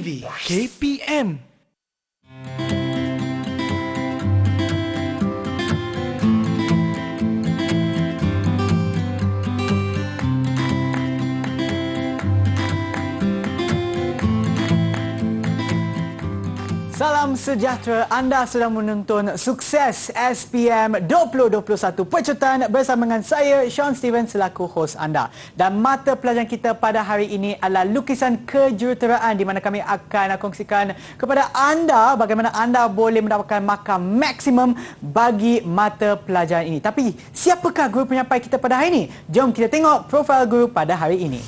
TV KPM. Salam sejahtera, anda sedang menonton Sukses SPM 2021 Pecutan bersama dengan saya, Sean Steven, selaku hos anda. Dan mata pelajaran kita pada hari ini adalah lukisan kejuruteraan, di mana kami akan kongsikan kepada anda bagaimana anda boleh mendapatkan markah maksimum bagi mata pelajaran ini. Tapi siapakah guru penyampai kita pada hari ini? Jom kita tengok profil guru pada hari ini.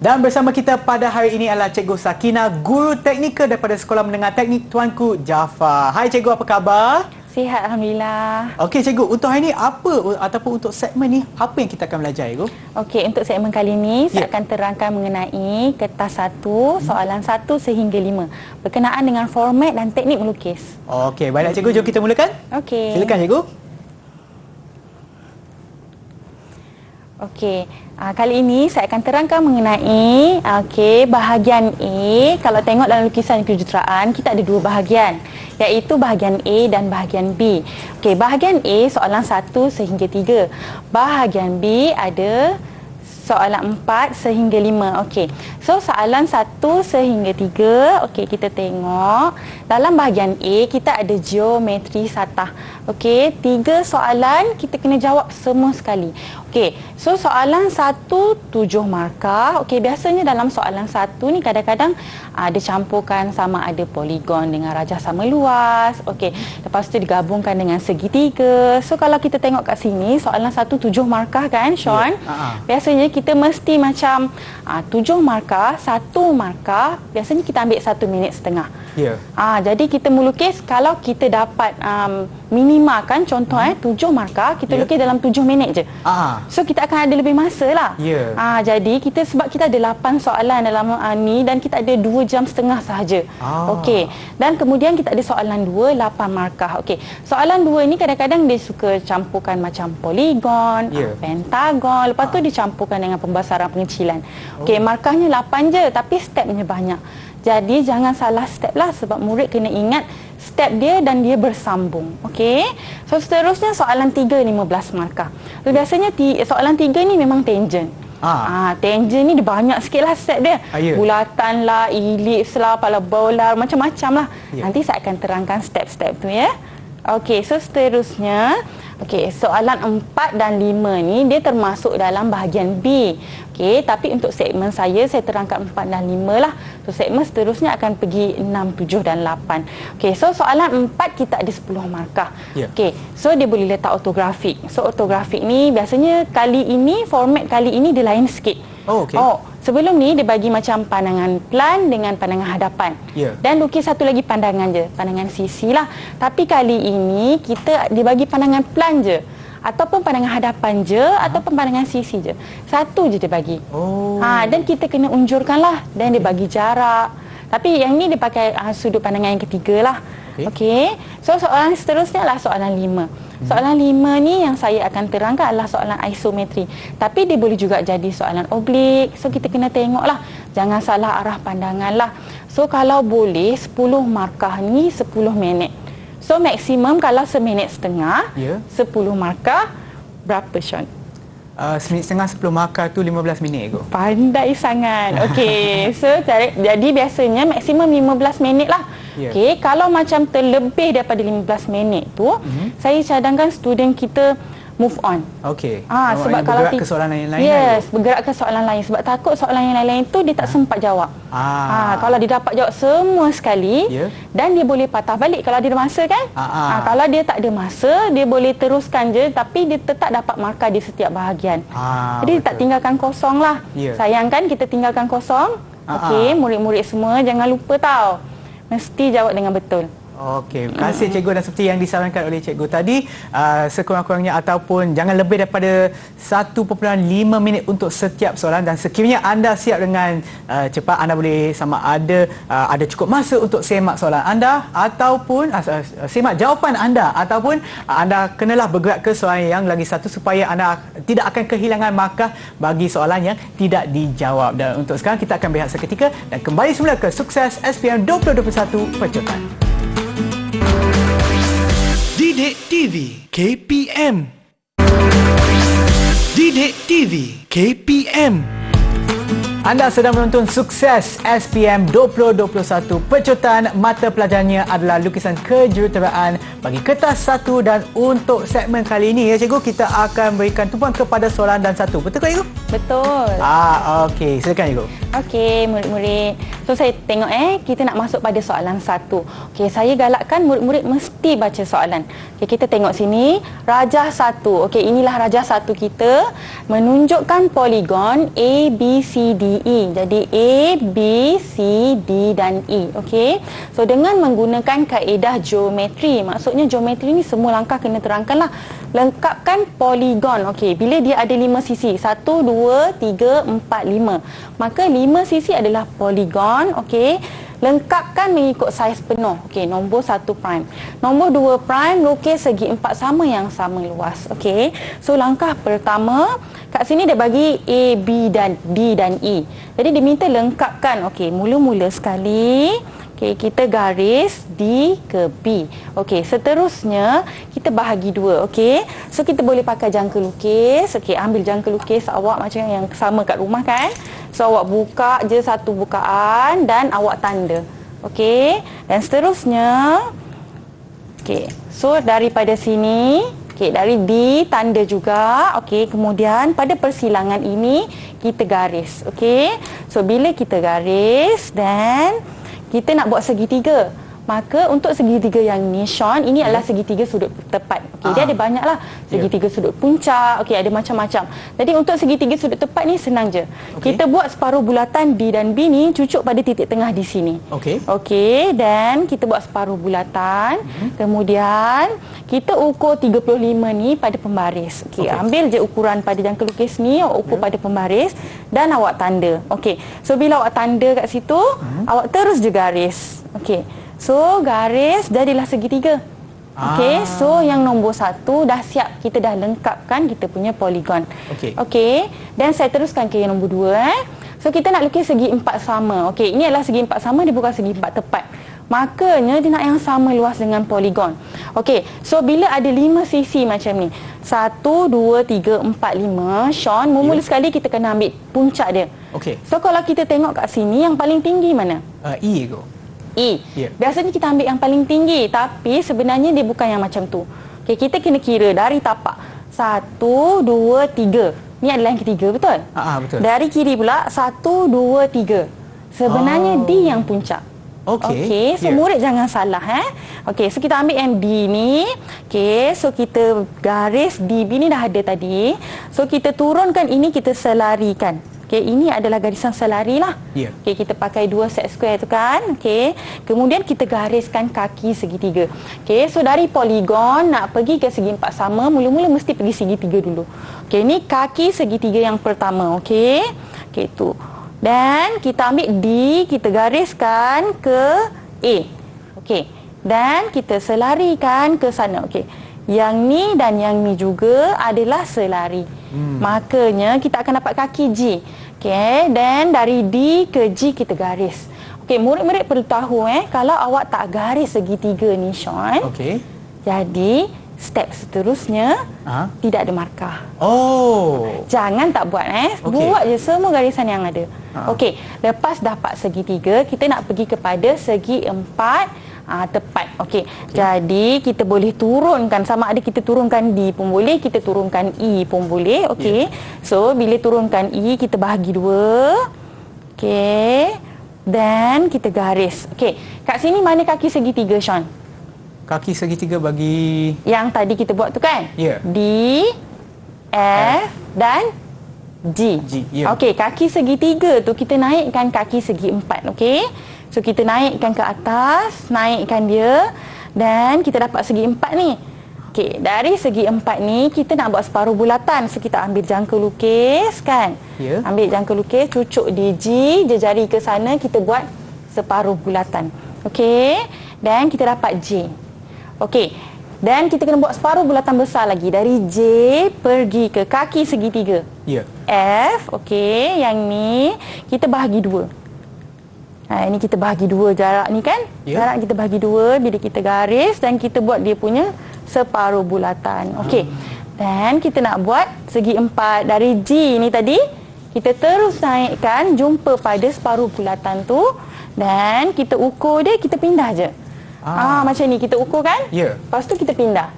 Dan bersama kita pada hari ini adalah Cikgu Sakina, guru teknikal daripada Sekolah Menengah Teknik Tuanku Jaafar. Hai Cikgu, apa khabar? Sihat, Alhamdulillah. Okey Cikgu, untuk hari ini apa ataupun untuk segmen ni apa yang kita akan belajar Cikgu? Okey, untuk segmen kali ini saya akan terangkan mengenai kertas 1, soalan 1 sehingga 5 berkenaan dengan format dan teknik melukis. Okey, baiklah Cikgu, jom kita mulakan. Okey. Silakan Cikgu. Okey, kali ini saya akan terangkan mengenai bahagian A. Kalau tengok dalam lukisan kejuruteraan, kita ada dua bahagian, iaitu bahagian A dan bahagian B. Okey, bahagian A soalan 1 sehingga 3. Bahagian B ada soalan 4 sehingga 5. Okey. So soalan 1 sehingga 3, okey, kita tengok dalam bahagian A kita ada geometri satah. Okey, 3 soalan kita kena jawab semua sekali. Okey, so soalan 1 7 markah. Okey, biasanya dalam soalan 1 ni kadang-kadang ada campurkan sama ada poligon dengan rajah sama luas. Okey, lepas tu digabungkan dengan segitiga. So kalau kita tengok kat sini soalan 1 7 markah kan, Sean? Biasanya kita mesti macam 7 markah, 1 markah, biasanya kita ambil 1 minit setengah. Jadi kita melukis, kalau kita dapat minima kan, contoh 7 markah, kita lukis dalam 7 minit je. So kita akan ada lebih masa lah. Jadi kita, sebab kita ada 8 soalan dalam ni dan kita ada 2 jam setengah sahaja. Okey. Dan kemudian kita ada soalan 2 8 markah. Okey. Soalan 2 ni kadang-kadang dia suka campurkan macam poligon, pentagon, lepas tu dicampurkan dengan pembesaran pengecilan. Okey, markahnya 8 je tapi stepnya banyak. Jadi jangan salah step lah, sebab murid kena ingat step dia dan dia bersambung. Okey. So seterusnya soalan 3 15 markah. So, biasanya soalan 3 ni memang tangent. Tangent ni dia banyak sikit lah step dia. Bulatan lah, elips lah, parabola, macam-macam lah. Nanti saya akan terangkan step-step tu ya. Okey, so seterusnya soalan 4 dan 5 ni dia termasuk dalam bahagian B. Okey, tapi untuk segmen saya terangkan 4 dan 5 lah. So segmen seterusnya akan pergi 6, 7 dan 8. Okey, so soalan 4 kita ada 10 markah. Okey, so dia boleh letak ortografik. So ortografik ni biasanya format kali ini dia lain sikit. Sebelum ni dia bagi macam pandangan plan dengan pandangan hadapan. Dan lukis satu lagi pandangan je, pandangan sisi lah. Tapi kali ini dia bagi pandangan plan je, ataupun pandangan hadapan je, ataupun pandangan sisi je. Satu je dia bagi. Dan kita kena unjurkan lah. Dan dia bagi jarak. Tapi yang ni dia pakai sudut pandangan yang ketiga lah. Okey. So soalan seterusnya adalah soalan 5. Soalan 5 ni yang saya akan terangkan adalah soalan isometri. Tapi dia boleh juga jadi soalan oblik. So kita kena tengok lah. Jangan salah arah pandangan lah. So kalau boleh 10 markah ni 10 minit. So maksimum kalau seminit setengah, 10 markah berapa, Sean? Seminit setengah 10 markah tu 15 minit Cikgu. Pandai sangat. Okey. So jadi biasanya maksimum 15 minit lah. Okey, kalau macam terlebih daripada 15 minit tu, saya cadangkan student kita move on. Okey. Sebab kalau bergerak ke soalan lain-lain. Bergerak ke soalan lain, sebab takut soalan yang lain-lain tu dia tak sempat jawab. Kalau dia dapat jawab semua sekali, dan dia boleh patah balik kalau dia ada masa kan. Kalau dia tak ada masa, dia boleh teruskan je, tapi dia tetap dapat markah di setiap bahagian. Jadi dia tak tinggalkan kosong lah. Sayang kan kita tinggalkan kosong. Okey, murid-murid semua jangan lupa tau. mesti jawab dengan betul. Okey, terima kasih cikgu, dan seperti yang disarankan oleh cikgu tadi, sekurang-kurangnya ataupun jangan lebih daripada 1.5 minit untuk setiap soalan, dan sekiranya anda siap dengan cepat, anda boleh sama ada cukup masa untuk semak soalan anda ataupun semak jawapan anda, ataupun anda kenalah bergerak ke soalan yang lagi satu supaya anda tidak akan kehilangan markah bagi soalan yang tidak dijawab. Dan untuk sekarang kita akan berehat seketika dan kembali semula ke Sukses SPM 2021 Pecotan. Didik TV KPM. Didik TV KPM. Anda sedang menonton Sukses SPM 2021. Pecotan mata pelajarannya adalah lukisan kejuruteraan bagi kertas 1, dan untuk segmen kali ini ya cikgu, kita akan berikan tumpuan kepada soalan dan 1. Betul ke cikgu? Betul. Okey, silakan cikgu. Okey, murid-murid. So saya tengok kita nak masuk pada soalan 1. Okey, saya galakkan murid-murid mesti baca soalan. Okey, kita tengok sini, rajah 1. Okey, inilah rajah 1 kita, menunjukkan poligon A, B, C, D, E. Jadi A, B, C, D dan E. Okey. So dengan menggunakan kaedah geometri, maksudnya geometri ni semua langkah kena terangkanlah. Lengkapkan poligon. Okey, bila dia ada 5 sisi, 1, 2, 3, 4, 5. Maka 5 sisi adalah poligon. Okey. Lengkapkan mengikut saiz penuh. Okey, nombor 1 prime. Nombor 2 prime, lukis segi empat sama yang sama luas. Okey. So langkah pertama, kat sini dia bagi A, B dan D dan E. Jadi diminta lengkapkan. Okey, mula-mula sekali kita garis D ke B. Okey, seterusnya kita bahagi 2. Okey. So kita boleh pakai jangka lukis. Okey, ambil jangka lukis awak macam yang sama kat rumah kan. So awak buka je satu bukaan dan awak tanda. Okey. Dan seterusnya, okey. So daripada sini, okey, dari D tanda juga. Okey, kemudian pada persilangan ini kita garis. Okey. So bila kita garis dan kita nak buat segitiga, maka untuk segitiga yang ni Sean, ini adalah segitiga sudut tepat. Okey, dia ada banyaklah segitiga sudut puncak. Okey, ada macam-macam. Jadi untuk segitiga sudut tepat ni senang je. Kita buat separuh bulatan D dan B ni cucuk pada titik tengah di sini. Okey. Okey, dan kita buat separuh bulatan. Kemudian kita ukur 35 ni pada pembaris. Okey, ambil je ukuran pada jangka lukis ni, awak ukur pada pembaris dan awak tanda. Okey. So bila awak tanda kat situ, awak terus je garis. Okey. So, garis jadilah segitiga. Okey, so yang nombor 1 dah siap. Kita dah lengkapkan kita punya poligon. Okey. Okey, dan saya teruskan ke yang nombor 2. So, kita nak lukis segi empat sama. Okey, ini adalah segi empat sama, dia bukan segi empat tepat. Makanya dia nak yang sama luas dengan poligon. Okey, so bila ada 5 sisi macam ni, 1, 2, 3, 4, 5, Sean, mula sekali kita kena ambil puncak dia. Okey. So, kalau kita tengok kat sini, yang paling tinggi mana? E tu. E. Yeah. Biasanya kita ambil yang paling tinggi, tapi sebenarnya dia bukan yang macam tu. Okey, kita kena kira dari tapak. 1, 2, 3. Ni adalah yang ketiga, betul? Betul. Dari kiri pula 1, 2, 3. Sebenarnya D yang puncak. Okey, so murid jangan salah Okey, so kita ambil yang D ni. Okey, so kita garis DB ni dah ada tadi. So kita turunkan ini, kita selarikan. Okey, ini adalah garisan selari lah. Yeah. Okey, kita pakai 2 set square tu kan. Okey, kemudian kita gariskan kaki segitiga. Okey, so dari poligon nak pergi ke segi empat sama, mula-mula mesti pergi segitiga dulu. Okey, ni kaki segitiga yang pertama. Okey, okey tu. Dan kita ambil D, kita gariskan ke A. Okey, dan kita selarikan ke sana. Okey, yang ni dan yang ni juga adalah selari. Makanya kita akan dapat kaki G. Okey, dan dari D ke G kita garis. Okey, murid-murid perlu tahu kalau awak tak garis segitiga ni Sean. Okey. Jadi step seterusnya tidak ada markah. Jangan tak buat Buat je semua garisan yang ada. Okey, lepas dapat segitiga, kita nak pergi kepada segi empat tepat. Okey. Jadi kita boleh turunkan, sama ada kita turunkan D pun boleh, kita turunkan E pun boleh. Okey. So bila turunkan E, kita bahagi 2. Okey. Dan kita garis. Okey. Kat sini mana kaki segitiga Sean? Kaki segitiga bagi yang tadi kita buat tu kan? Ya. D, F dan G. Ya. Okey, kaki segitiga tu kita naikkan kaki segi empat. Okey. So kita naikkan ke atas, naikkan dia dan kita dapat segi 4 ni. Okey, dari segi 4 ni kita nak buat separuh bulatan. So kita ambil jangka lukis kan. Ya. Ambil jangka lukis, cucuk di G, jari ke sana, kita buat separuh bulatan. Okey, dan kita dapat J. Okey, dan kita kena buat separuh bulatan besar lagi. Dari J pergi ke kaki segitiga. Ya. F, okey, yang ni kita bahagi 2. Ini kita bahagi 2 jarak ni kan. Ya. Jarak kita bahagi 2 bila kita garis dan kita buat dia punya separuh bulatan. Okey. Dan kita nak buat segi 4 dari G ni tadi. Kita terus naikkan jumpa pada separuh bulatan tu dan kita ukur dia, kita pindah je. Macam ni kita ukur kan? Ya. Lepas tu kita pindah.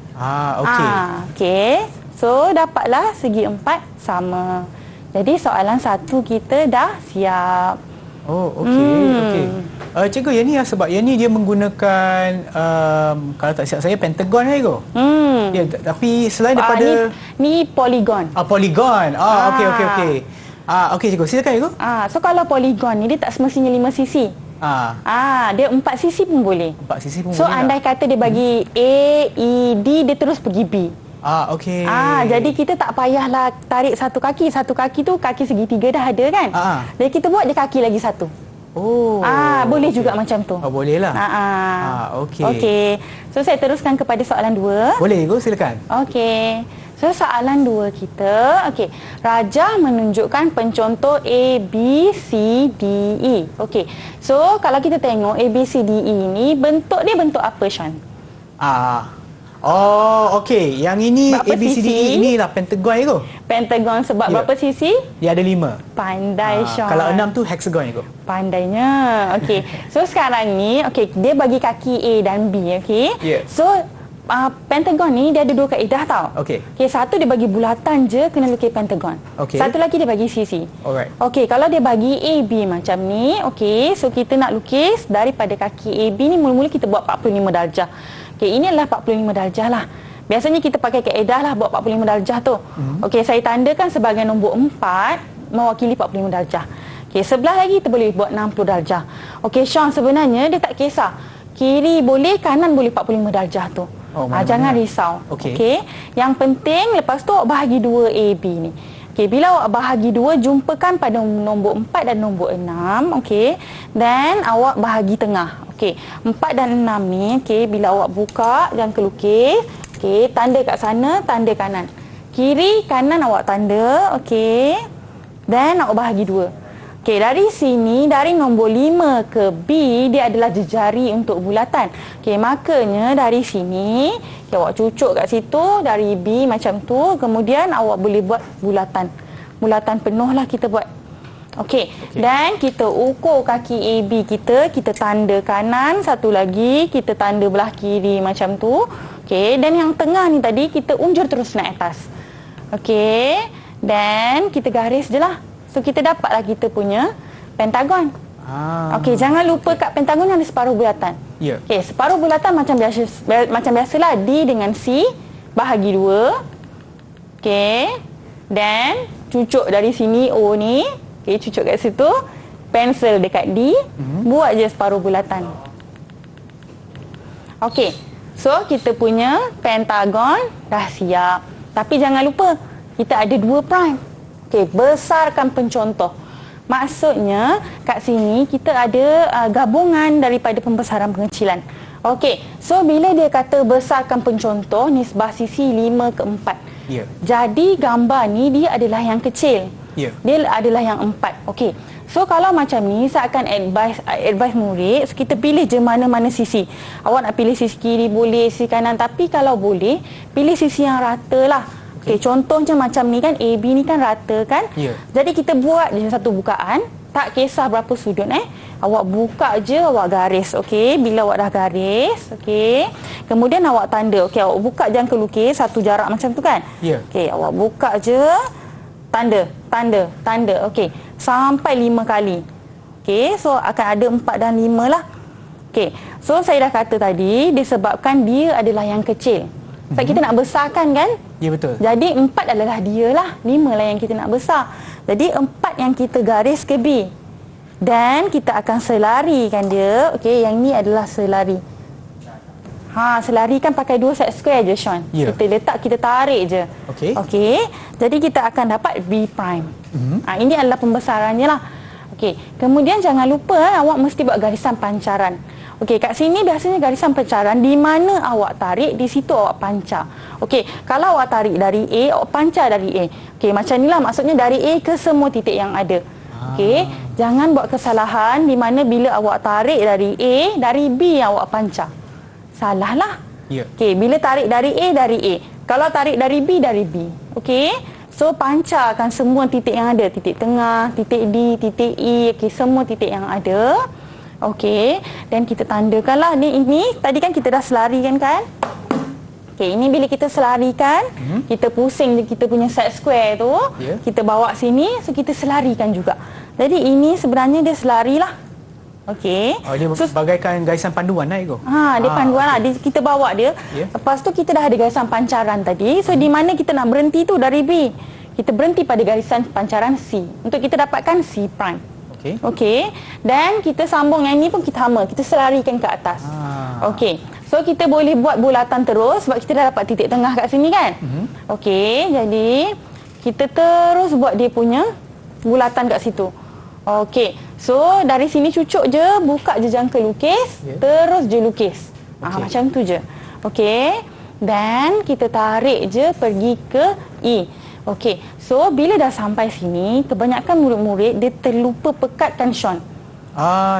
Okey. Okey. So dapatlah segi 4 sama. Jadi soalan 1 kita dah siap. Oh, okey. Cikgu, yang ni sebab yang ni dia menggunakan kalau tak silap saya pentagon kan cikgu? Ya, tapi selain daripada ni poligon. Poligon. Okey. Okey cikgu, silakan cikgu. So kalau poligon ni dia tak semestinya 5 sisi. Dia 4 sisi pun boleh. 4 sisi pun so, boleh. So andai kata dia bagi A, E, D, dia terus pergi B. Okey. Jadi kita tak payahlah tarik satu kaki tu kaki segitiga dah ada kan. Jadi kita buat je kaki lagi satu. Boleh juga macam tu. Boleh lah. Okey. So saya teruskan kepada soalan 2. Boleh cikgu, silakan. Okey. So soalan 2 kita, okey. Rajah menunjukkan pencontoh A, B, C, D, E. Okey. So kalau kita tengok A, B, C, D, E ni bentuk dia bentuk apa, Sean? Okey. Yang ini berapa A, B, C, D, E ni lah pentagon cikgu. Pentagon sebab berapa sisi? Dia ada 5. Pandai, Sean. Kalau 6 tu hexagon cikgu. Pandainya. Okey. So sekarang ni, okey, dia bagi kaki A dan B, okey. Ya. So pentagon ni dia ada 2 kaedah tau. Okey. Satu dia bagi bulatan je kena lukis pentagon. Okey. Satu lagi dia bagi sisi. Alright. Okey, kalau dia bagi A, B macam ni, okey, so kita nak lukis daripada kaki A, B ni mula-mula kita buat 45 darjah. Okey, ini adalah 45 darjah lah. Biasanya kita pakai kaedah lah buat 45 darjah tu. Okey, saya tandakan sebagai nombor 4 mewakili 45 darjah. Okey, sebelah lagi kita boleh buat 60 darjah. Okey, Sean, sebenarnya dia tak kisah. Kiri boleh, kanan boleh 45 darjah tu. Jangan risau. Okey. Yang penting lepas tu awak bahagi 2 A, B ni. Okey, bila awak bahagi 2 jumpakan pada nombor 4 dan nombor 6, okey. Dan awak bahagi tengah. Okey, 4 dan 6 ni, okey, bila awak buka jangka lukis, okey, tanda kat sana, tanda kanan. Kiri, kanan awak tanda, okey. Dan awak bahagi 2. Okey, dari sini, dari nombor 5 ke B, dia adalah jejari untuk bulatan. Okey, makanya dari sini, okay, awak cucuk kat situ, dari B macam tu, kemudian awak boleh buat bulatan. Bulatan penuh lah kita buat. Okey, dan kita ukur kaki AB kita tanda kanan, satu lagi, kita tanda belah kiri macam tu. Okey, dan yang tengah ni tadi, kita unjur terus naik atas. Okey, dan kita garis je lah. So, kita dapatlah kita punya pentagon. Okey, jangan lupa kat pentagon ada separuh bulatan. Ya. Okey, separuh bulatan macam biasalah D dengan C bahagi 2. Okey. Dan cucuk dari sini O ni. Okey, cucuk kat situ. Pensel dekat D. Buat je separuh bulatan. Okey. So, kita punya pentagon dah siap. Tapi jangan lupa, kita ada 2 prime. Okey, besarkan pencontoh. Maksudnya, kat sini kita ada gabungan daripada pembesaran pengecilan. Okey, so bila dia kata besarkan pencontoh, nisbah sisi 5 ke 4. Ya. Jadi, gambar ni dia adalah yang kecil. Ya. Dia adalah yang 4. Okey, so kalau macam ni, saya akan advise murid, so kita pilih je mana-mana sisi. Awak nak pilih sisi kiri boleh, sisi kanan. Tapi kalau boleh, pilih sisi yang rata lah. Okey, contohnya macam ni kan, AB ni kan rata kan? Ya. Jadi kita buat je satu bukaan, tak kisah berapa sudut Awak buka je, awak garis, okey. Bila awak dah garis, okey. Kemudian awak tanda, okey, awak buka jangka lukis satu jarak macam tu kan? Ya. Okey, awak buka je, tanda, okey. Sampai 5 kali. Okey, so akan ada 4 dan 5 lah. Okey, so saya dah kata tadi, disebabkan dia adalah yang kecil. Sebab kita nak besarkan kan? Ya, betul. Jadi 4 adalah dia lah. 5 lah yang kita nak besar. Jadi 4 yang kita garis ke B. Dan kita akan selarikan dia. Okey, yang ni adalah selari. Selari kan pakai 2 set square je, Sean. Ya. Kita letak, kita tarik je. Okey. Jadi kita akan dapat B prime. Ini adalah pembesarannya lah. Okey. Kemudian jangan lupa awak mesti buat garisan pancaran. Okey, kat sini biasanya garisan pancaran di mana awak tarik, di situ awak pancar. Okey, kalau awak tarik dari A, awak pancar dari A. Okey, macam inilah maksudnya dari A ke semua titik yang ada. Okey, jangan buat kesalahan di mana bila awak tarik dari A, dari B yang awak pancar. Salah lah. Ya. Okey, bila tarik dari A, dari A. Kalau tarik dari B, dari B. Okey, so pancarkan semua titik yang ada. Titik tengah, titik D, titik E. Okey, semua titik yang ada. Okey, dan kita tandakanlah ini tadi kan kita dah selarikan kan? Okey, ini bila kita selarikan, kita pusing kita punya set square tu, kita bawa sini, so kita selarikan juga. Jadi ini sebenarnya dia selari lah. Okey. Dia bagaikan garisan panduan lah, Ego. Dia panduan lah. Kita bawa dia. Lepas tu kita dah ada garisan pancaran tadi. So di mana kita nak berhenti tu dari B. Kita berhenti pada garisan pancaran C. Untuk kita dapatkan C prime. Okey. Dan kita sambung yang ni pun kita sama. Kita selarikan ke atas. Okey. So kita boleh buat bulatan terus sebab kita dah dapat titik tengah kat sini kan? Okey. Jadi kita terus buat dia punya bulatan kat situ. Okey. So dari sini cucuk je, buka je jangka lukis, terus je lukis. Macam tu je. Okey. Dan kita tarik je pergi ke E. Okey, so bila dah sampai sini, kebanyakan murid-murid dia terlupa pekatkan Sean.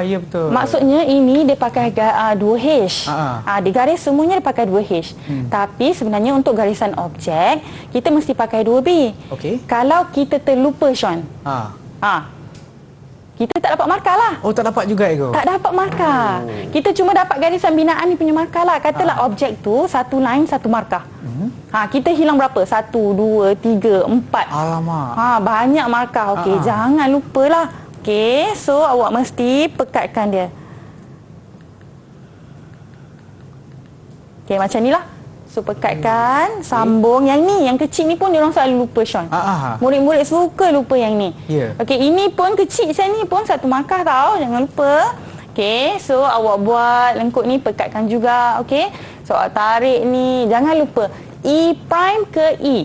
Ya betul. Maksudnya ini dia pakai 2H. Di garis semuanya dia pakai 2H. Tapi sebenarnya untuk garisan objek, kita mesti pakai 2B. Okey. Kalau kita terlupa Sean. Kita tak dapat markah lah. Tak dapat juga, Ego? Tak dapat markah. Kita cuma dapat garisan binaan ni punya markah lah. Katalah objek tu satu line, satu markah. Kita hilang berapa? 1, 2, 3, 4. Alamak. Banyak markah. Okey, jangan lupalah. Okey, so awak mesti pekatkan dia. Okey, macam ni lah. So pekatkan, sambung yang ni, yang kecil ni pun dia orang selalu lupa Sean. Murid-murid suka lupa yang ni. Okey, ini pun kecil macam ni pun satu markah tau, jangan lupa. Okey, so awak buat lengkuk ni pekatkan juga, okey. So awak tarik ni, jangan lupa E prime ke E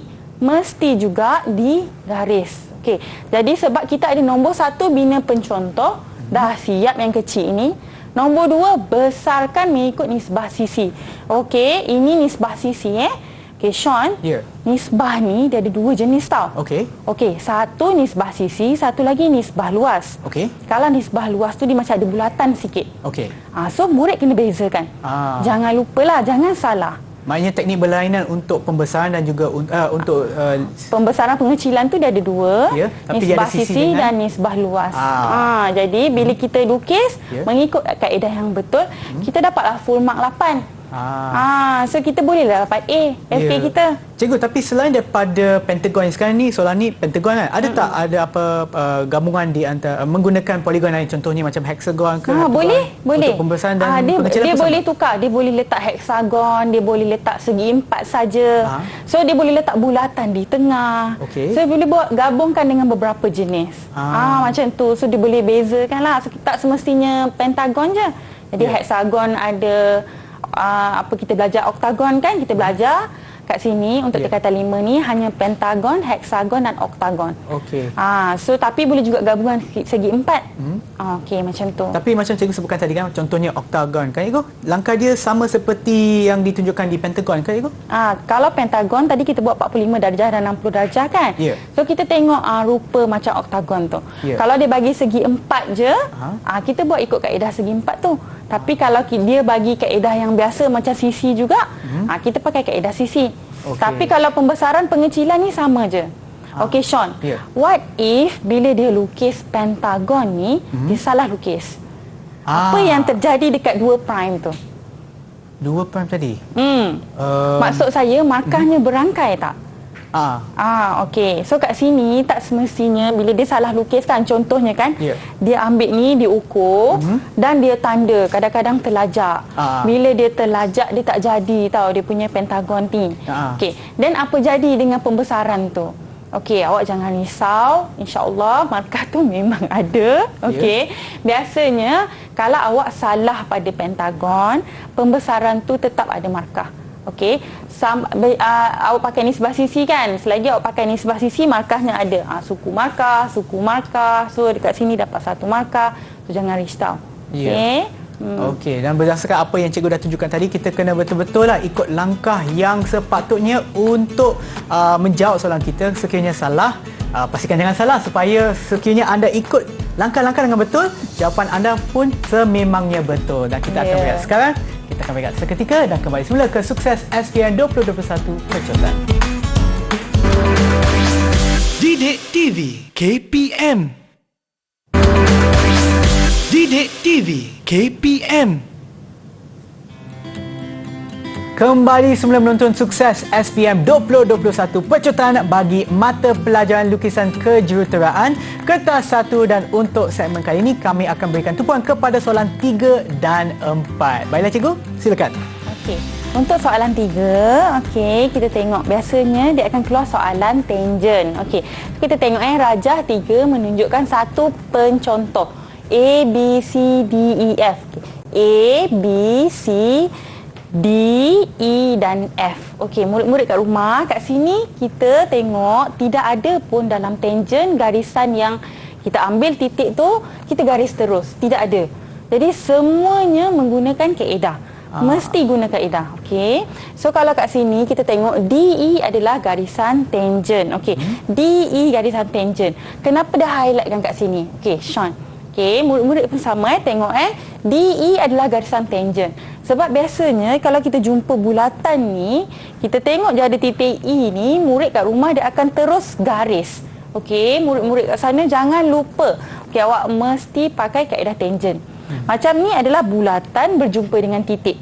mesti juga di garis. Okey, jadi sebab kita ada nombor 1 bina pencontoh, dah siap yang kecil ini. Nombor 2, besarkan mengikut nisbah sisi. Okey, ini nisbah sisi Okey, Sean. Nisbah ni dia ada 2 jenis tau. Okey, satu nisbah sisi, satu lagi nisbah luas. Kalau nisbah luas tu dia macam ada bulatan sikit. So murid kena bezakan. Jangan lupalah, jangan salah. Maknanya teknik berlainan untuk pembesaran dan juga untuk pembesaran pengecilan tu dia ada 2, tapi nisbah dia ada sisi sisi dan nisbah luas. Jadi bila kita lukis mengikut kaedah yang betul, kita dapatlah full mark 8. So kita bolehlah dapat A FK kita. Cikgu, tapi selain daripada pentagon yang sekarang ni, soalan ni pentagon kan, ada tak ada apa gabungan di antara menggunakan poligon lain, contohnya macam hexagon ke? Boleh. Untuk pembesaran dan pengecilan dia boleh tukar, dia boleh letak hexagon, dia boleh letak segi 4 saja. So dia boleh letak bulatan di tengah. So boleh buat gabungkan dengan beberapa jenis. Macam tu. So dia boleh bezakanlah. So tak semestinya pentagon je. Jadi hexagon ada kita belajar oktagon kan, kita belajar kat sini untuk tingkatan 5 ni hanya pentagon, hexagon dan oktagon. So tapi boleh juga gabungan segi 4. Okey, macam tu. Tapi macam cikgu sebutkan tadi kan, contohnya oktagon kan, Cikgu? Langkah dia sama seperti yang ditunjukkan di pentagon kan, Cikgu? Kalau pentagon tadi kita buat 45 darjah dan 60 darjah kan. So kita tengok rupa macam oktagon tu. Kalau dia bagi segi 4 je, kita buat ikut kaedah segi 4 tu. Tapi kalau dia bagi kaedah yang biasa macam sisi juga, kita pakai kaedah sisi. Tapi kalau pembesaran pengecilan ni sama je. Okey Sean, what if bila dia lukis pentagon ni, dia salah lukis? Apa yang terjadi dekat 2 prime tu? 2 prime tadi? Maksud saya markahnya berangkai tak? Okey. So kat sini tak semestinya bila dia salah lukis kan, contohnya kan, dia ambil ni, dia ukur dan dia tanda, kadang-kadang terlajak. Bila dia terlajak, dia tak jadi tau dia punya pentagon ni. Okey. Dan apa jadi dengan pembesaran tu? Okey, awak jangan risau. InsyaAllah markah tu memang ada. Okey. Biasanya kalau awak salah pada pentagon, pembesaran tu tetap ada markah. Okey. Awak pakai nisbah sisi kan? Selagi awak pakai nisbah sisi, markahnya ada. Suku markah. So dekat sini dapat 1 markah. So jangan risau. Okey. Okey, dan berdasarkan apa yang cikgu dah tunjukkan tadi, kita kena betul-betul lah ikut langkah yang sepatutnya untuk menjawab soalan kita. Sekiranya salah, pastikan jangan salah supaya sekiranya anda ikut langkah-langkah dengan betul, jawapan anda pun sememangnya betul. Dan kita akan berehat sekarang. Kita akan berehat seketika dan kembali semula ke Sukses SPM 2021 Pecotan. Didik TV KPM. Didik TV KPM. Kembali semula menonton Sukses SPM 2021 Pecotan bagi mata pelajaran lukisan kejuruteraan kertas 1, dan untuk segmen kali ini kami akan berikan tumpuan kepada soalan 3 dan 4. Baiklah cikgu, silakan. Okey. Untuk soalan 3, okey, kita tengok biasanya dia akan keluar soalan tangent. Okey. Kita tengok rajah 3 menunjukkan satu pencontoh. A, B, C, D, E, F. A, B, C, D, E dan F. Okey, murid-murid kat rumah, kat sini kita tengok tidak ada pun dalam tangent garisan yang kita ambil titik tu, kita garis terus. Tidak ada. Jadi semuanya menggunakan kaedah. Mesti guna kaedah. Okey. So kalau kat sini kita tengok DE adalah garisan tangent. Okey. DE garisan tangent. Kenapa dah highlightkan kat sini? Okey, Sean. Okey, murid-murid pun sama tengok DE adalah garisan tangent. Sebab biasanya kalau kita jumpa bulatan ni, kita tengok je ada titik E ni, murid kat rumah dia akan terus garis. Okey, murid-murid kat sana jangan lupa. Okey, awak mesti pakai kaedah tangent. Macam ni adalah bulatan berjumpa dengan titik.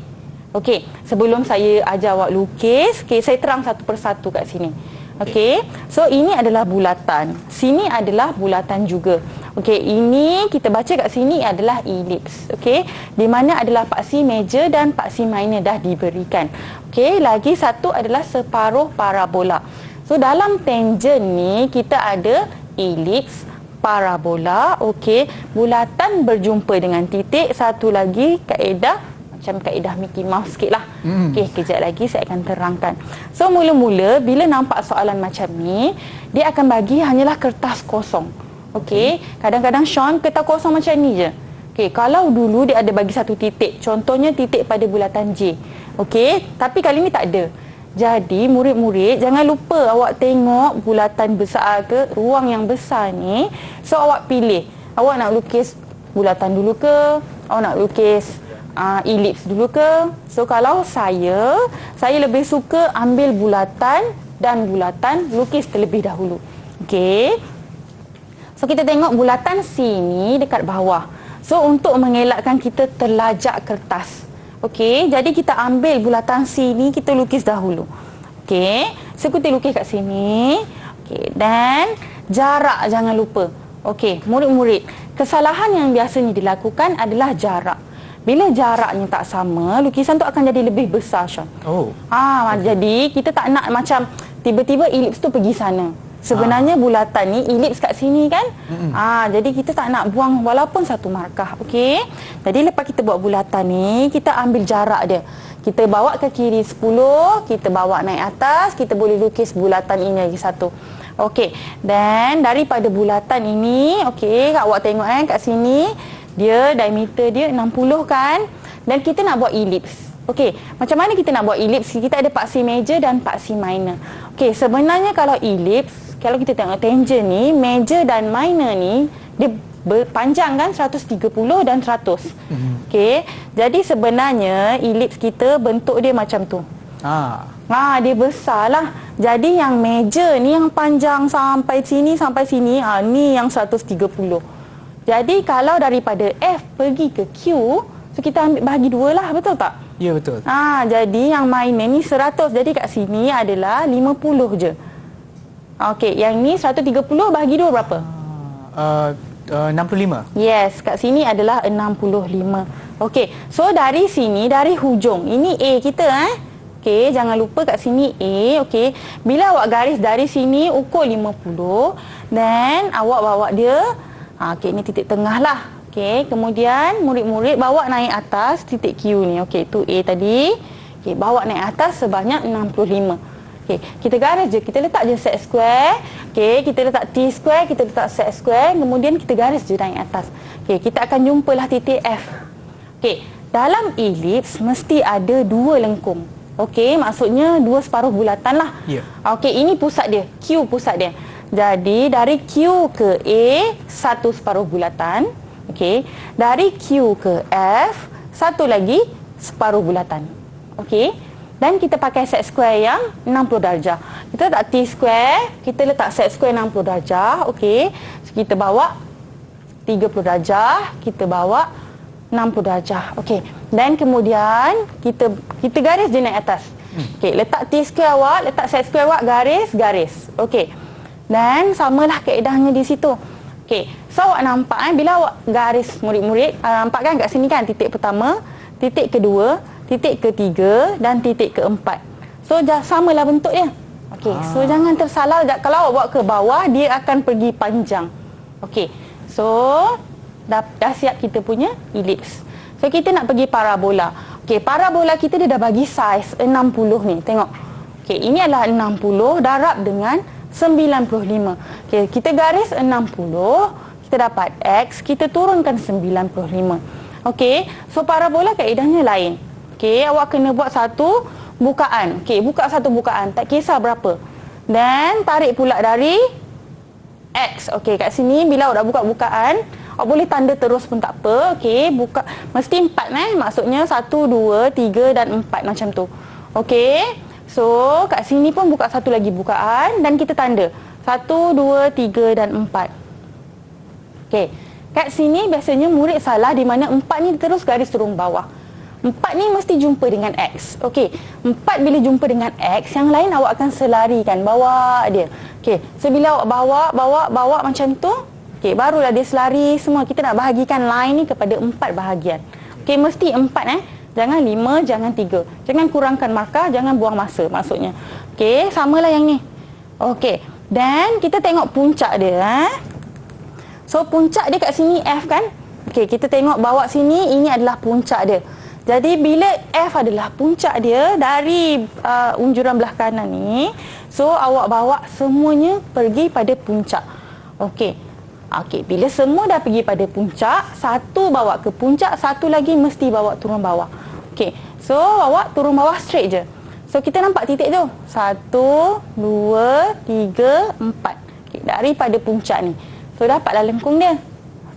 Okey, sebelum saya ajar awak lukis, okey, saya terang satu persatu kat sini. Okey, so ini adalah bulatan. Sini adalah bulatan juga. Okey, ini kita baca kat sini adalah elips. Okey, di mana adalah paksi major dan paksi minor dah diberikan. Okey, lagi satu adalah separuh parabola. So dalam tangent ni kita ada elips, parabola, okey, bulatan berjumpa dengan titik, satu lagi kaedah macam kaedah Mickey Mouse sikit lah. Okey, kejap lagi saya akan terangkan. So mula-mula bila nampak soalan macam ni, dia akan bagi hanyalah kertas kosong. Okey, kadang-kadang Sean kertas kosong macam ni je. Okey, kalau dulu dia ada bagi satu titik, contohnya titik pada bulatan J. Okey, tapi kali ni tak ada. Jadi murid-murid jangan lupa awak tengok bulatan besar ke, ruang yang besar ni. So awak pilih, awak nak lukis bulatan dulu ke, awak nak lukis elips dulu ke. So kalau saya lebih suka ambil bulatan dan bulatan lukis terlebih dahulu. Okey. So kita tengok bulatan C ni dekat bawah. So untuk mengelakkan kita terlajak kertas. Okey, jadi kita ambil bulatan C ni, kita lukis dahulu. Okey. So kita lukis kat sini. Okey, dan jarak jangan lupa. Okey, murid-murid, kesalahan yang biasanya dilakukan adalah jarak. Bila jaraknya tak sama, lukisan tu akan jadi lebih besar, Sean. Jadi kita tak nak macam tiba-tiba elips tu pergi sana. Sebenarnya bulatan ni elips kat sini kan? Jadi kita tak nak buang walaupun satu markah. Okey. Jadi lepas kita buat bulatan ni, kita ambil jarak dia. Kita bawa ke kiri 10, kita bawa naik atas, kita boleh lukis bulatan ini lagi satu. Okey. Dan daripada bulatan ini, okey, awak tengok kat sini, dia diameter dia 60 kan, dan kita nak buat elips. Okey, macam mana kita nak buat elips? Kita ada paksi major dan paksi minor. Okey, sebenarnya kalau elips, kalau kita tengok tangent ni, major dan minor ni dia berpanjang kan, 130 dan 100. Okey, jadi sebenarnya elips kita bentuk dia macam tu. Dia besar lah. Jadi yang major ni yang panjang sampai sini ni yang 130. Jadi kalau daripada F pergi ke Q, so kita ambil bahagi 2 lah, betul tak? Ya, betul. Jadi yang minor ni 100. Jadi kat sini adalah 50 je. Okey, yang ni 130 bahagi 2 berapa? 65. Yes, kat sini adalah 65. Okey, so dari sini, dari hujung, ini A kita Okey, jangan lupa kat sini A. Okey, bila awak garis dari sini ukur 50, then awak bawa dia okey, ni titik tengah lah. Okey, kemudian murid-murid bawa naik atas titik Q ni. Okey, tu A tadi. Okey, bawa naik atas sebanyak 65. Okey, kita garis je, kita letak je set square. Okey, kita letak T square, kita letak set square, kemudian kita garis je naik atas. Okey, kita akan jumpalah titik F. Okey, dalam elips mesti ada dua lengkung. Okey, maksudnya dua separuh bulatan lah. Ya. Okey, ini pusat dia, Q pusat dia. Jadi dari Q ke A satu separuh bulatan. Okey, dari Q ke F satu lagi separuh bulatan. Okey. Dan kita pakai set square yang 60 darjah. Kita letak T square, kita letak set square 60 darjah. Okey. So, kita bawa 30 darjah, kita bawa 60 darjah. Okey. Dan kemudian kita garis je naik atas. Okey, letak T square awak, letak set square awak, garis. Okey. Dan samalah kaedahnya di situ. Okey. So awak nampak bila awak garis murid-murid, nampak kan kat sini kan titik pertama, titik kedua, titik ketiga dan titik keempat. So samalah bentuk dia. Okey, so jangan tersalah. Kalau awak buat ke bawah, dia akan pergi panjang. Okey. So dah siap kita punya elips. So kita nak pergi parabola. Okey, parabola kita dia dah bagi saiz 60 ni. Tengok. Okey, ini adalah 60 darab dengan 95. Okey, kita garis 60, kita dapat X, kita turunkan 95. Okey, so parabola kaedahnya lain. Okey, awak kena buat satu bukaan. Okey, buka satu bukaan, tak kisah berapa. Dan tarik pula dari X. Okey, kat sini bila awak dah buka bukaan, awak boleh tanda terus pun tak apa. Okey, buka mesti 4 maksudnya 1, 2, 3 dan 4 macam tu. Okey. So, kat sini pun buka satu lagi bukaan dan kita tanda 1, 2, 3 dan 4. Okey. Kat sini biasanya murid salah di mana 4 ni terus garis turun bawah. 4 ni mesti jumpa dengan X. Okey, 4 bila jumpa dengan X, yang lain awak akan selarikan, bawa dia. Okey, so bila awak bawa macam tu, okey, barulah dia selari semua. Kita nak bahagikan line ni kepada 4 bahagian. Okey, mesti 4 Jangan 5, jangan 3. Jangan kurangkan markah, jangan buang masa maksudnya. Okey, samalah yang ni. Okey, dan kita tengok puncak dia. So puncak dia kat sini F kan? Okey, kita tengok bawa sini, ini adalah puncak dia. Jadi bila F adalah puncak dia dari unjuran belah kanan ni, so awak bawa semuanya pergi pada puncak. Okey. Okey, bila semua dah pergi pada puncak, satu bawa ke puncak, satu lagi mesti bawa turun bawah. Okey. So awak turun bawah straight je. So kita nampak titik tu. 1, 2, 3, 4. Okey, daripada puncak ni. So dapatlah lengkung dia.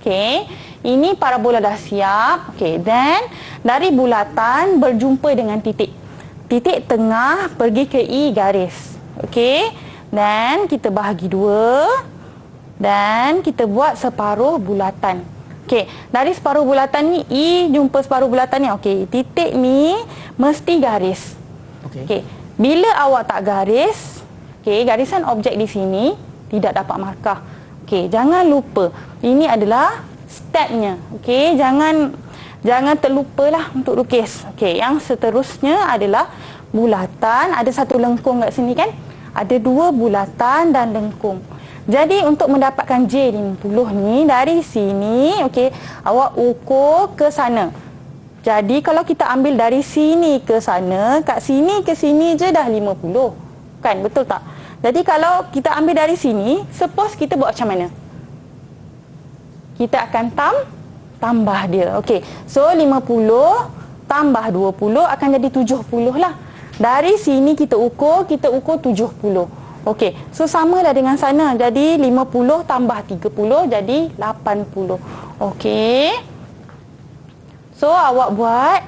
Okey. Ini parabola dah siap. Okey, then dari bulatan berjumpa dengan titik. Titik tengah pergi ke I garis. Okey. Dan kita bahagi 2 dan kita buat separuh bulatan. Okey, dari separuh bulatan ni I jumpa separuh bulatan ni. Okey, titik ni mesti garis. Okey. Bila awak tak garis, okey, garisan objek di sini tidak dapat markah. Okey, jangan lupa. Ini adalah stepnya. Okey, jangan terlupalah untuk lukis. Okey, yang seterusnya adalah bulatan. Ada satu lengkung kat sini kan? Ada 2 bulatan dan lengkung. Jadi untuk mendapatkan J50 ni dari sini, okey, awak ukur ke sana. Jadi kalau kita ambil dari sini ke sana, kat sini ke sini je dah 50. Kan, betul tak? Jadi kalau kita ambil dari sini, suppose kita buat macam mana? Kita akan tambah dia. Okey. So 50 tambah 20 akan jadi 70 lah. Dari sini kita ukur 70. Okey. So samalah dengan sana. Jadi 50 tambah 30 jadi 80. Okey. So awak buat,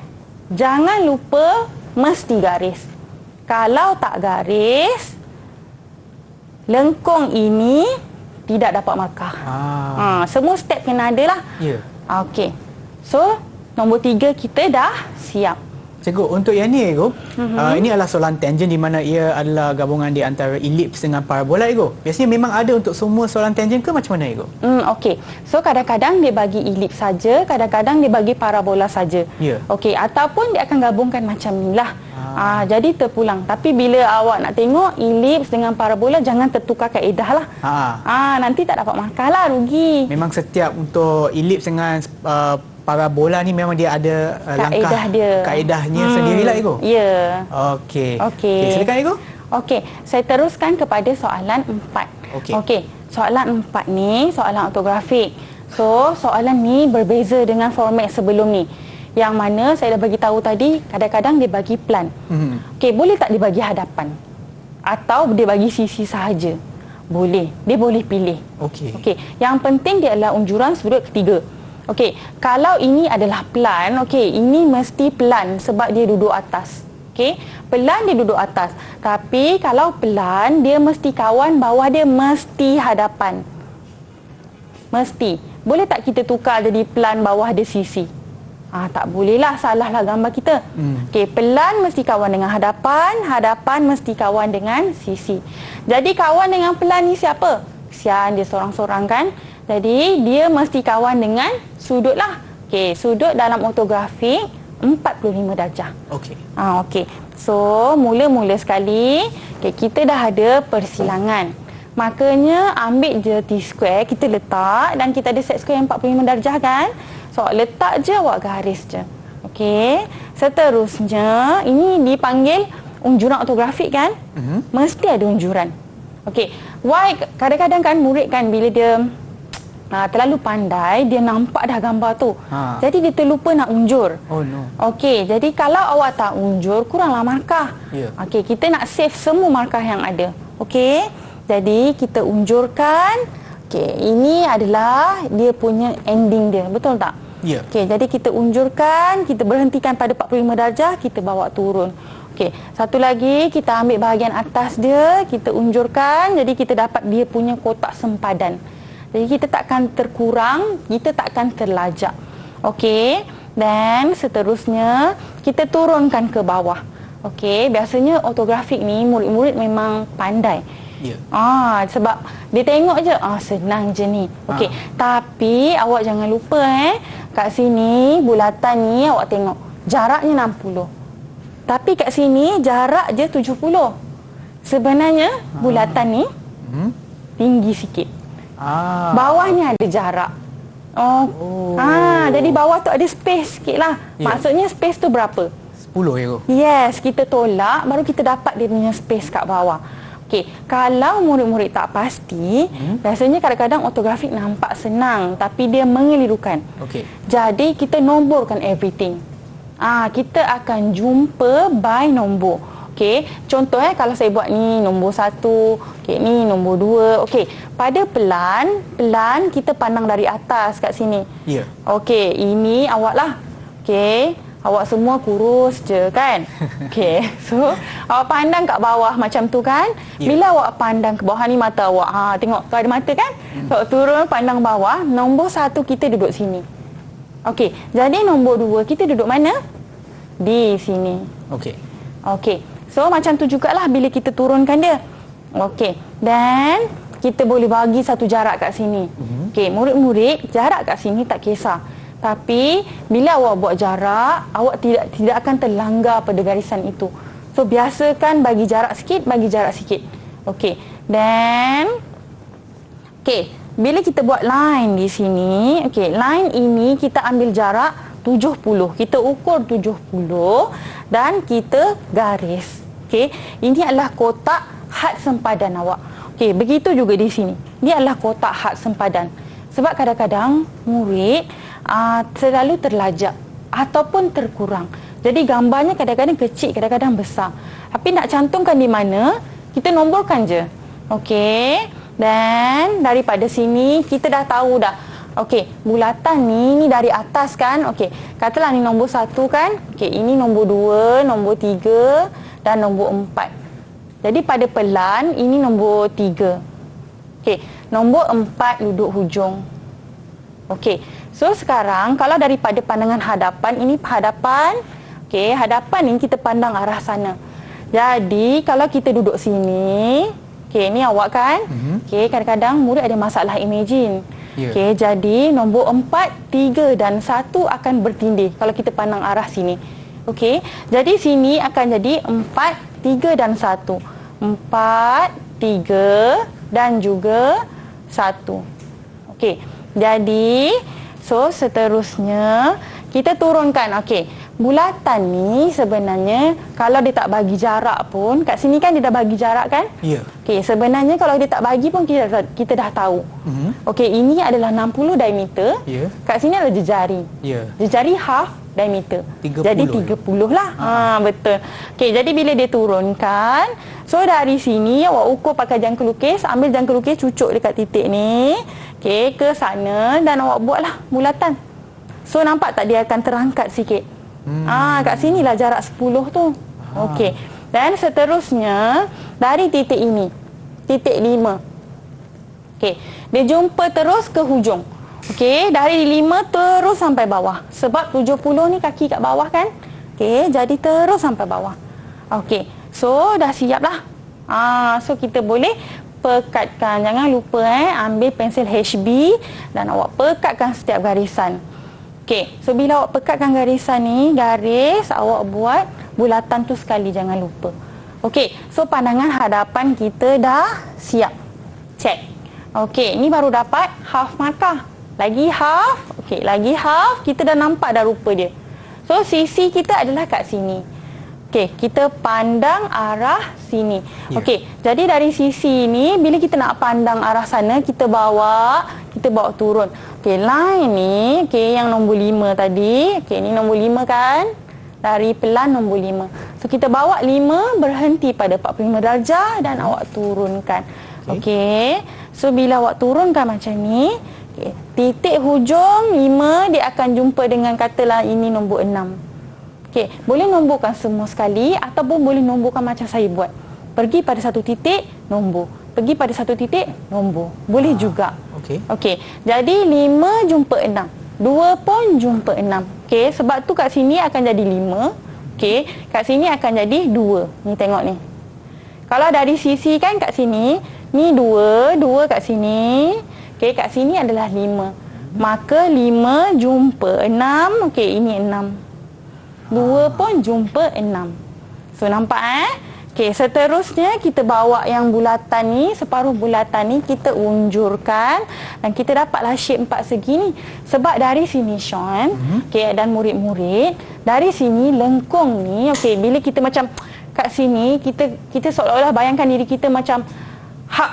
jangan lupa mesti garis. Kalau tak garis, lengkung ini tidak dapat markah. Semua step kena ada lah. Ya. Okey. So, nombor 3 kita dah siap. Cikgu, untuk yang ni Cikgu, ini adalah soalan tangent di mana ia adalah gabungan di antara elips dengan parabola Cikgu. Biasanya memang ada untuk semua soalan tangent ke macam mana Cikgu? Okey. So kadang-kadang dia bagi elips saja, kadang-kadang dia bagi parabola saja. Ya. Okey, ataupun dia akan gabungkan macam inilah. Jadi terpulang. Tapi bila awak nak tengok elips dengan parabola, jangan tertukar kaedah lah. Nanti tak dapat markah lah, rugi. Memang setiap untuk elips dengan parabola ni memang dia ada Kaedah dia. kaedahnya sendirilah Cikgu. Ya. Okey. Okey. Silakan Cikgu. Okey, saya teruskan kepada soalan 4. Okey, soalan 4 ni soalan ortografik. So, soalan ni berbeza dengan format sebelum ni. Yang mana saya dah bagi tahu tadi, kadang-kadang dia bagi plan. Okey, boleh tak dia bagi hadapan? Atau dia bagi sisi sahaja? Boleh. Dia boleh pilih. Okey. Yang penting dia adalah unjuran sudut ketiga. Okey, kalau ini adalah pelan, okey, ini mesti pelan sebab dia duduk atas. Okey, pelan dia duduk atas. Tapi kalau pelan, dia mesti kawan bawah dia mesti hadapan. Mesti. Boleh tak kita tukar jadi pelan bawah dia sisi? Tak bolehlah, salahlah gambar kita. Okey, pelan mesti kawan dengan hadapan, hadapan mesti kawan dengan sisi. Jadi kawan dengan pelan ni siapa? Kesian dia seorang-seorang kan? Jadi dia mesti kawan dengan sudut lah. Okey, sudut dalam ortografik 45 darjah. Okey. So, mula-mula sekali, kita dah ada persilangan. Makanya ambil je T-square, kita letak dan kita ada set square yang 45 darjah kan? So, letak je, awak garis je. Okey. Seterusnya, ini dipanggil unjuran ortografik kan? Mesti ada unjuran. Okey. Why kadang-kadang kan murid kan bila dia terlalu pandai, dia nampak dah gambar tu. Jadi dia terlupa nak unjur. Oh no. Okey, jadi kalau awak tak unjur, kuranglah markah. Okey, kita nak save semua markah yang ada. Okey, jadi kita unjurkan. Okey, ini adalah dia punya ending dia. Betul tak? Ya. Okey, jadi kita unjurkan, kita berhentikan pada 45 darjah, kita bawa turun. Okey, satu lagi kita ambil bahagian atas dia, kita unjurkan, jadi kita dapat dia punya kotak sempadan. Jadi kita takkan terkurang, kita takkan terlajak. Okey, dan seterusnya kita turunkan ke bawah. Okey, biasanya ortografik ni murid-murid memang pandai. Ya. Sebab dia tengok je, senang je ni. Okey, tapi awak jangan lupa kat sini bulatan ni awak tengok jaraknya 60. Tapi kat sini jarak je 70. Sebenarnya bulatan ni tinggi sikit. Bawahnya ada jarak. Jadi bawah tu ada space sikit lah. Maksudnya space tu berapa? 10 Cikgu. Yes, kita tolak baru kita dapat dia punya space kat bawah. Okey, kalau murid-murid tak pasti, biasanya kadang-kadang ortografik nampak senang tapi dia mengelirukan. Okey. Jadi kita nomborkan everything. Kita akan jumpa by nombor. Okey, contoh kalau saya buat ni nombor 1, okey ni nombor 2. Okey, pada pelan kita pandang dari atas kat sini. Ya. Okey, ini awak lah. Okey, awak semua kurus je kan? Okey, so awak pandang kat bawah macam tu kan? Bila awak pandang ke bawah ni mata awak, tengok tu ada mata kan? So turun pandang bawah, nombor 1 kita duduk sini. Okey, jadi nombor 2 kita duduk mana? Di sini. Okey. So macam tu jugalah bila kita turunkan dia. Okey. Dan kita boleh bagi satu jarak kat sini. Okey, murid-murid jarak kat sini tak kisah. Tapi bila awak buat jarak, awak tidak akan terlanggar pada garisan itu. So biasakan bagi jarak sikit. Okey. Dan bila kita buat line di sini, okey, line ini kita ambil jarak 70. Kita ukur 70 dan kita garis. Okey, ini adalah kotak had sempadan awak. Okey, begitu juga di sini. Ini adalah kotak had sempadan. Sebab kadang-kadang murid terlalu terlajak ataupun terkurang. Jadi gambarnya kadang-kadang kecil, kadang-kadang besar. Tapi nak cantumkan di mana, kita nomborkan je. Okey. Dan daripada sini kita dah tahu dah. Okey, bulatan ni dari atas kan. Okey, katalah ni nombor 1 kan. Okey, ini nombor 2, nombor 3 dan nombor 4. Jadi pada pelan ini nombor 3. Okey, nombor 4 duduk hujung. Okey. So sekarang kalau daripada pandangan hadapan, ini hadapan. Okey, hadapan ni kita pandang arah sana. Jadi, kalau kita duduk sini, okey, ni awak kan? Okey, kadang-kadang murid ada masalah imagine. Ya. Okey, jadi nombor 4, 3 dan 1 akan bertindih kalau kita pandang arah sini. Okey, jadi sini akan jadi 4, 3 dan 1. 4, 3 dan juga 1. Okey, jadi seterusnya kita turunkan. Okey, bulatan ni sebenarnya kalau dia tak bagi jarak pun, kat sini kan dia dah bagi jarak kan? Ya. Okey, sebenarnya kalau dia tak bagi pun kita dah tahu. Okey, ini adalah 60 diameter. Ya. Kat sini adalah jejari. Ya. Jejari half diameter. 30. Jadi 30 lah. Betul. Okey, jadi bila dia turunkan, so dari sini awak ukur pakai jangka lukis, ambil jangka lukis cucuk dekat titik ni. Okey, ke sana dan awak buatlah bulatan. So nampak tak dia akan terangkat sikit. Kat sinilah jarak 10 tu. Okey. Dan seterusnya dari titik ini, titik 5. Okey, dia jumpa terus ke hujung. Okey, dari 5 terus sampai bawah. Sebab 70 ni kaki kat bawah kan? Okey, jadi terus sampai bawah. Okey, so dah siap lah. So kita boleh pekatkan. Jangan lupa ambil pensel HB dan awak pekatkan setiap garisan. Okey, so bila awak pekatkan garisan ni, garis awak buat bulatan tu sekali, jangan lupa. Okey, so pandangan hadapan kita dah siap. Check. Okey, ni baru dapat half markah. Lagi half. Okey, lagi half. Kita dah nampak dah rupa dia. So, sisi kita adalah kat sini. Okey, kita pandang arah sini. Ya. Okey, jadi dari sisi ni, bila kita nak pandang arah sana, kita bawa turun. Okey, line ni, okey, yang nombor 5 tadi. Okey, ni nombor 5 kan? Dari pelan nombor 5. So, kita bawa 5 berhenti pada 45 darjah dan awak turunkan. Okey, so bila awak turunkan macam ni, okay, titik hujung 5 dia akan jumpa dengan katalah ini nombor 6. Okey, boleh nomborkan semua sekali ataupun boleh nomborkan macam saya buat. Pergi pada satu titik, nombor. Pergi pada satu titik, nombor. Boleh juga. Okey. Okey, jadi 5 jumpa 6. 2 pun jumpa 6. Okey, sebab tu kat sini akan jadi 5. Okey, kat sini akan jadi 2. Ni tengok ni. Kalau dari sisi kan kat sini, ni 2 kat sini. Okey, kat sini adalah 5. Maka 5 jumpa 6. Okey, ini 6. 2 pun jumpa 6. So, nampak Okey, seterusnya kita bawa yang bulatan ni, separuh bulatan ni kita unjurkan dan kita dapatlah shape 4 segi ni. Sebab dari sini Sean, okey, dan murid-murid, dari sini lengkung ni, okey, bila kita macam kat sini, kita seolah-olah bayangkan diri kita macam hak.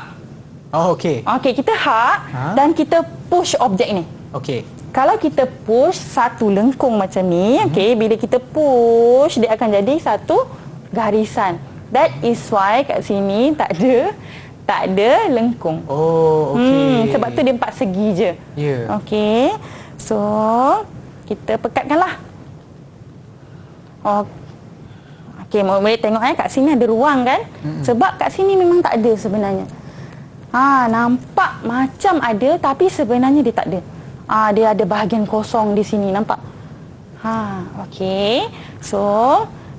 Oh, okey. Okey, kita hak dan kita push objek ni. Okey. Kalau kita push satu lengkung macam ni, okey, bila kita push dia akan jadi satu garisan. That is why kat sini tak ada lengkung. Oh, okey. Sebab tu dia 4 segi je. Ya. Okey. So, kita pekatkanlah. Okey, murid tengok kat sini ada ruang kan? Sebab kat sini memang tak ada sebenarnya. Nampak macam ada tapi sebenarnya dia tak ada. Dia ada bahagian kosong di sini, nampak? Okey. So,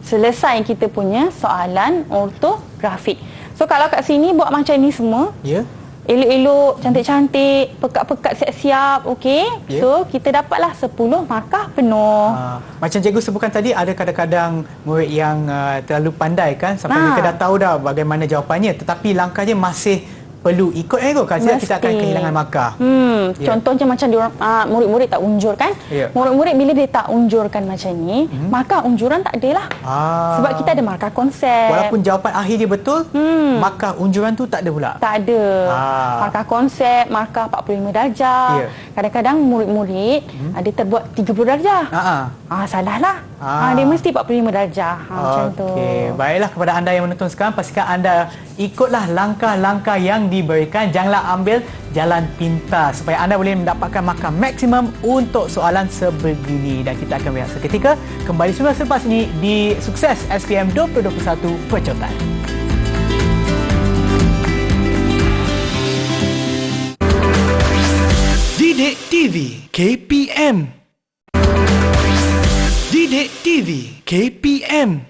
selesai kita punya soalan ortografik. So, kalau kat sini buat macam ni semua. Ya. Elok-elok, cantik-cantik, pekat-pekat siap-siap, okey? Ya. So, kita dapatlah 10 markah penuh. Macam cikgu sebutkan tadi, ada kadang-kadang murid yang terlalu pandai kan, sampai mereka dah tahu dah bagaimana jawapannya, tetapi langkahnya masih perlu ikut kalau kita akan kehilangan markah. Contohnya macam diorang, murid-murid tak unjur kan? Murid-murid bila dia tak unjurkan macam ni, maka unjuran tak ada lah. Sebab kita ada markah konsep. Walaupun jawapan akhir dia betul, markah unjuran tu tak ada pula. Tak ada. Markah konsep, markah 45 darjah. Kadang-kadang murid-murid ada terbuat 30 darjah. Salah lah. Dia mesti 45 darjah. Macam tu. Okey, baiklah kepada anda yang menonton sekarang, pastikan anda ikutlah langkah-langkah yang diberikan. Janganlah ambil jalan pintas supaya anda boleh mendapatkan markah maksimum untuk soalan sebegini. Dan kita akan berehat seketika kembali selepas ini di Sukses SPM 2021 Pecotan. Didik TV KPM. Didik TV KPM.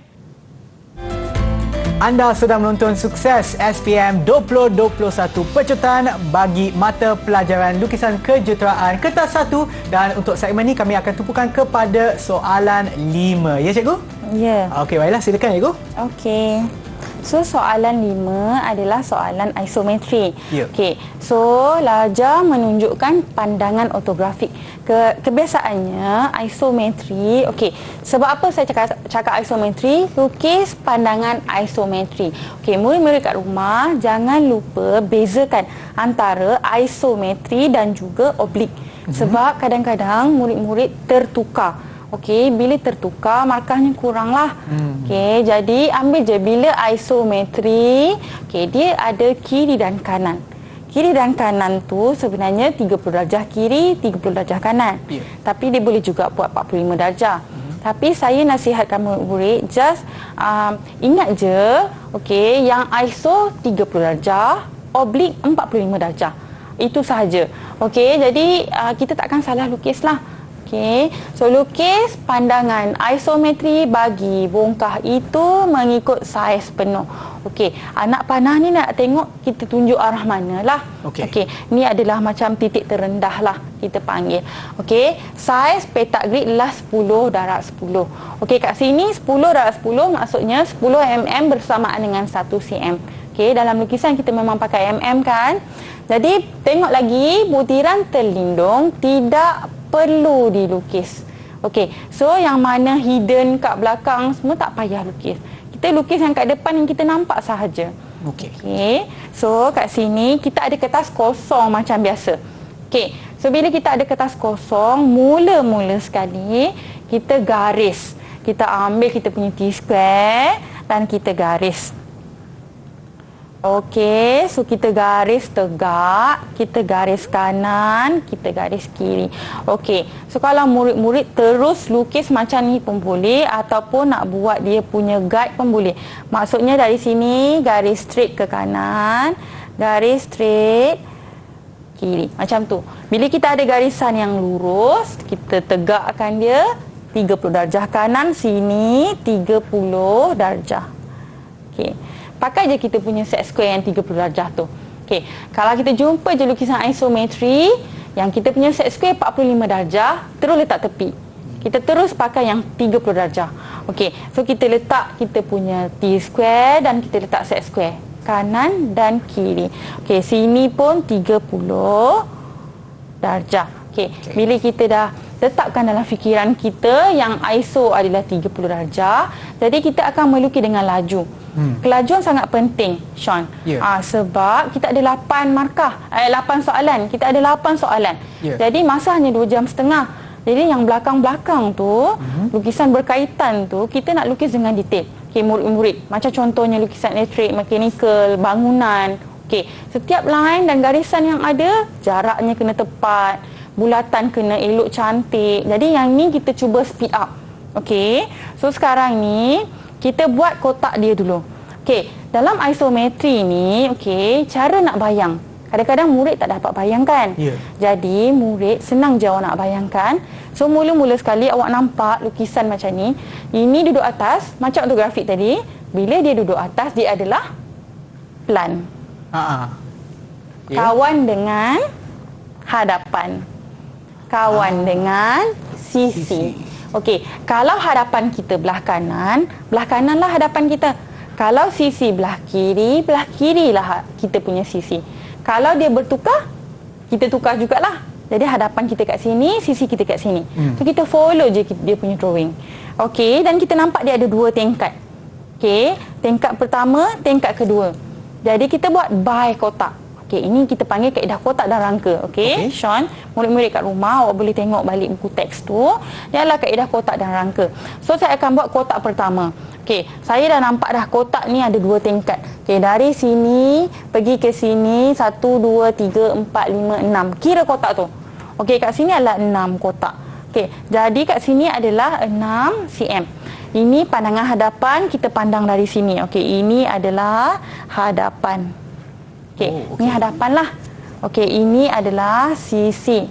Anda sedang menonton Sukses SPM 2021 pecutan bagi mata pelajaran lukisan kejuruteraan kertas 1, dan untuk segmen ini kami akan tumpukan kepada soalan 5. Ya cikgu? Ya. Okey, baiklah, silakan cikgu. Okey. So soalan 5 adalah soalan isometri. Ya. Okey. So Laja menunjukkan pandangan ortografik. Kebiasaannya isometri. Okey. Sebab apa saya cakap isometri? Lukis pandangan isometri. Okey, murid-murid kat rumah jangan lupa bezakan antara isometri dan juga oblik. Sebab kadang-kadang murid-murid tertukar. Okey, bila tertukar markahnya kuranglah. Okey, jadi ambil je bila isometri, okey, dia ada kiri dan kanan. Kiri dan kanan tu sebenarnya 30 darjah kiri, 30 darjah kanan. Ya. Tapi dia boleh juga buat 45 darjah. Tapi saya nasihatkan murid-murid just ingat je, okey, yang ISO 30 darjah, oblik 45 darjah. Itu sahaja. Okey, jadi kita takkan salah lukislah. Okey, so lukis pandangan isometri bagi bongkah itu mengikut saiz penuh. Okey, anak panah ni nak tengok kita tunjuk arah mana lah. Okey. Okey, ni adalah macam titik terendah lah kita panggil. Okey, saiz petak grid adalah 10 darab 10. Okey, kat sini 10 darab 10 maksudnya 10 mm bersamaan dengan 1 cm. Okey, dalam lukisan kita memang pakai mm kan. Jadi tengok lagi, butiran terlindung tidak perlu dilukis. Okey, so yang mana hidden kat belakang semua tak payah lukis. Kita lukis yang kat depan yang kita nampak sahaja. Okey. Okey, so kat sini kita ada kertas kosong macam biasa. Okey, so bila kita ada kertas kosong, mula-mula sekali kita garis. Kita ambil kita punya T-square dan kita garis. Okey, so kita garis tegak, kita garis kanan, kita garis kiri. Okey, so kalau murid-murid terus lukis macam ni pun boleh, ataupun nak buat dia punya guide pun boleh. Maksudnya dari sini garis straight ke kanan, garis straight kiri, macam tu. Bila kita ada garisan yang lurus, kita tegakkan dia 30 darjah kanan, sini 30 darjah. Okey. Pakai je kita punya set square yang 30 darjah tu. Okey, kalau kita jumpa je lukisan isometri yang kita punya set square 45 darjah, terus letak tepi. Kita terus pakai yang 30 darjah. Okey, so kita letak kita punya T square dan kita letak set square kanan dan kiri. Okey, sini pun 30 darjah. Okey, bila kita dah letakkan dalam fikiran kita yang ISO adalah 30 darjah, jadi kita akan melukis dengan laju. Kelajuan sangat penting, Sean. Yeah. Sebab kita ada 8 markah, 8 soalan. Kita ada 8 soalan. Yeah. Jadi masa hanya 2 jam setengah. Jadi yang belakang-belakang tu, lukisan berkaitan tu, kita nak lukis dengan detail. Okey, murid-murid. Macam contohnya lukisan elektrik, mekanikal, bangunan. Okey, setiap line dan garisan yang ada, jaraknya kena tepat. Bulatan kena elok cantik. Jadi yang ni kita cuba speed up. Okey. So sekarang ni kita buat kotak dia dulu. Okey, dalam isometri ni, okey, cara nak bayang. Kadang-kadang murid tak dapat bayangkan. Ya. Jadi murid senang je awak nak bayangkan. So mula-mula sekali awak nampak lukisan macam ni. Ini duduk atas, macam ortografik tadi. Bila dia duduk atas, dia adalah plan. Ya. Kawan dengan hadapan. Kawan dengan sisi. Okey, kalau hadapan kita belah kananlah hadapan kita. Kalau sisi belah kirilah kita punya sisi. Kalau dia bertukar, kita tukar jugalah. Jadi hadapan kita kat sini, sisi kita kat sini. So kita follow je dia punya drawing. Okey, dan kita nampak dia ada 2 tingkat. Okey, tingkat pertama, tingkat kedua. Jadi kita buat by kotak. Okey, ini kita panggil kaedah kotak dan rangka. Okey, Sean, murid-murid kat rumah awak boleh tengok balik buku teks tu. Dia adalah kaedah kotak dan rangka. So saya akan buat kotak pertama. Okey, saya dah nampak dah kotak ni ada 2 tingkat. Okey, dari sini pergi ke sini 1 2 3 4 5 6. Kira kotak tu. Okey, kat sini adalah 6 kotak. Okey, jadi kat sini adalah 6 cm. Ini pandangan hadapan, kita pandang dari sini. Okey, ini adalah hadapan. Okey, ini hadapan lah. Okey, ini adalah sisi.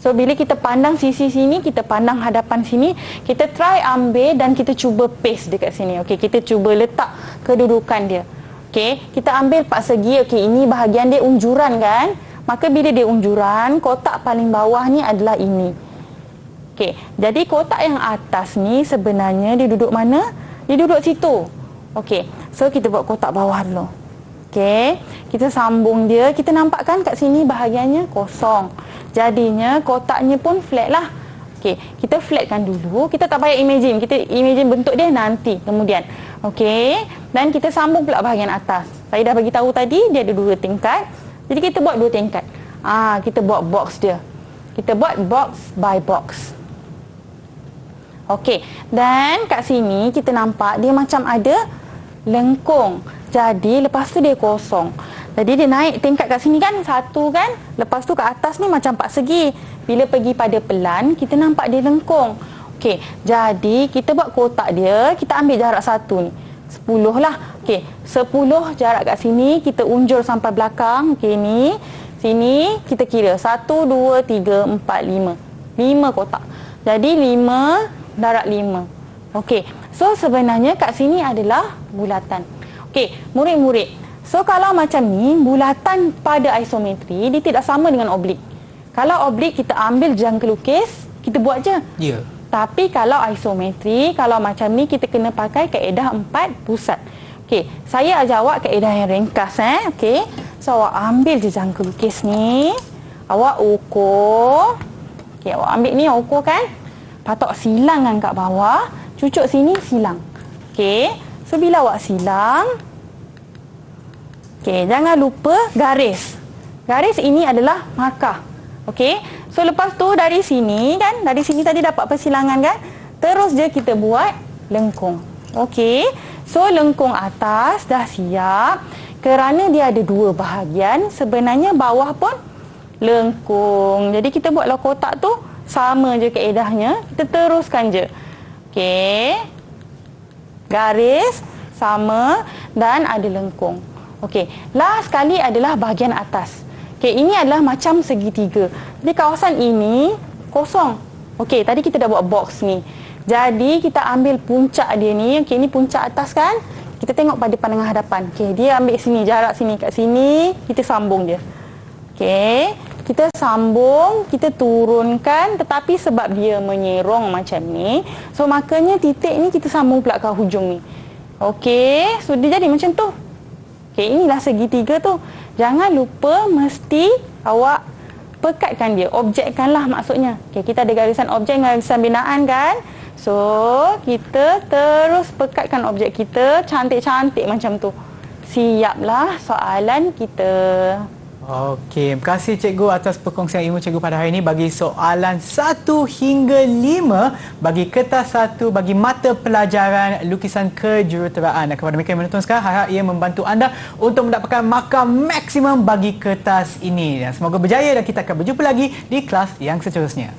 So bila kita pandang sisi sini, kita pandang hadapan sini, kita try ambil dan kita cuba paste dekat sini. Okey, kita cuba letak kedudukan dia. Okey, kita ambil part segi. Okey, ini bahagian dia unjuran kan? Maka bila dia unjuran, kotak paling bawah ni adalah ini. Okey, jadi kotak yang atas ni sebenarnya dia duduk mana? Dia duduk situ. Okey, so kita buat kotak bawah dulu. Okey, kita sambung dia. Kita nampak kan kat sini bahagiannya kosong. Jadinya kotaknya pun flat lah. Okey, kita flatkan dulu. Kita tak payah imagine. Kita imagine bentuk dia nanti kemudian. Okey, dan kita sambung pula bahagian atas. Saya dah bagi tahu tadi dia ada 2 tingkat. Jadi kita buat 2 tingkat. Kita buat box dia. Kita buat box by box. Okey, dan kat sini kita nampak dia macam ada lengkung. Jadi lepas tu dia kosong. Jadi dia naik tingkat kat sini kan, 1 kan. Lepas tu kat atas ni macam part segi. Bila pergi pada pelan, kita nampak dia lengkung. Okey, jadi kita buat kotak dia, kita ambil jarak 1 ni. 10 lah. Okey, 10 jarak kat sini, kita unjur sampai belakang. Okey, ni. Sini kita kira 1, 2, 3, 4, 5. 5 kotak. Jadi 5 darab 5. Okey, so sebenarnya kat sini adalah bulatan. Okey, murid-murid. So kalau macam ni, bulatan pada isometri dia tidak sama dengan oblik. Kalau oblik kita ambil jangka lukis, kita buat je. Ya. Tapi kalau isometri, kalau macam ni kita kena pakai kaedah 4 pusat. Okey, saya ajar awak kaedah yang ringkas okey. So awak ambil je jangka lukis ni, awak ukur. Okey, awak ambil ni ukur kan? Patok silang kan kat bawah, cucuk sini silang. Okey, so bila awak silang, okey, jangan lupa garis. Garis ini adalah markah. Okey, so lepas tu dari sini kan, dari sini tadi dapat persilangan kan, terus je kita buat lengkung. Okey, so lengkung atas dah siap. Kerana dia ada 2 bahagian, sebenarnya bawah pun lengkung. Jadi kita buatlah kotak tu sama je kaedahnya, kita teruskan je. Okey, garis sama dan ada lengkung. Okey, last sekali adalah bahagian atas. Okey, ini adalah macam segitiga. Jadi kawasan ini kosong. Okey, tadi kita dah buat box ni. Jadi kita ambil puncak dia ni. Okey, ini puncak atas kan? Kita tengok pada pandangan hadapan. Okey, dia ambil sini, jarak sini kat sini, kita sambung dia. Okey, kita sambung, kita turunkan, tetapi sebab dia menyerong macam ni, so makanya titik ni kita sambung pula ke hujung ni. Okey, so dia jadi macam tu. Okey, inilah segitiga tu. Jangan lupa mesti awak pekatkan dia, objekkanlah maksudnya. Okey, kita ada garisan objek, garisan binaan kan? So, kita terus pekatkan objek kita cantik-cantik macam tu. Siaplah soalan kita. Okey, terima kasih cikgu atas perkongsian ilmu cikgu pada hari ini bagi soalan 1 hingga 5 bagi kertas 1 bagi mata pelajaran lukisan kejuruteraan. Dan kepada mereka yang menonton sekarang, harap ia membantu anda untuk mendapatkan markah maksimum bagi kertas ini. Dan semoga berjaya dan kita akan berjumpa lagi di kelas yang seterusnya.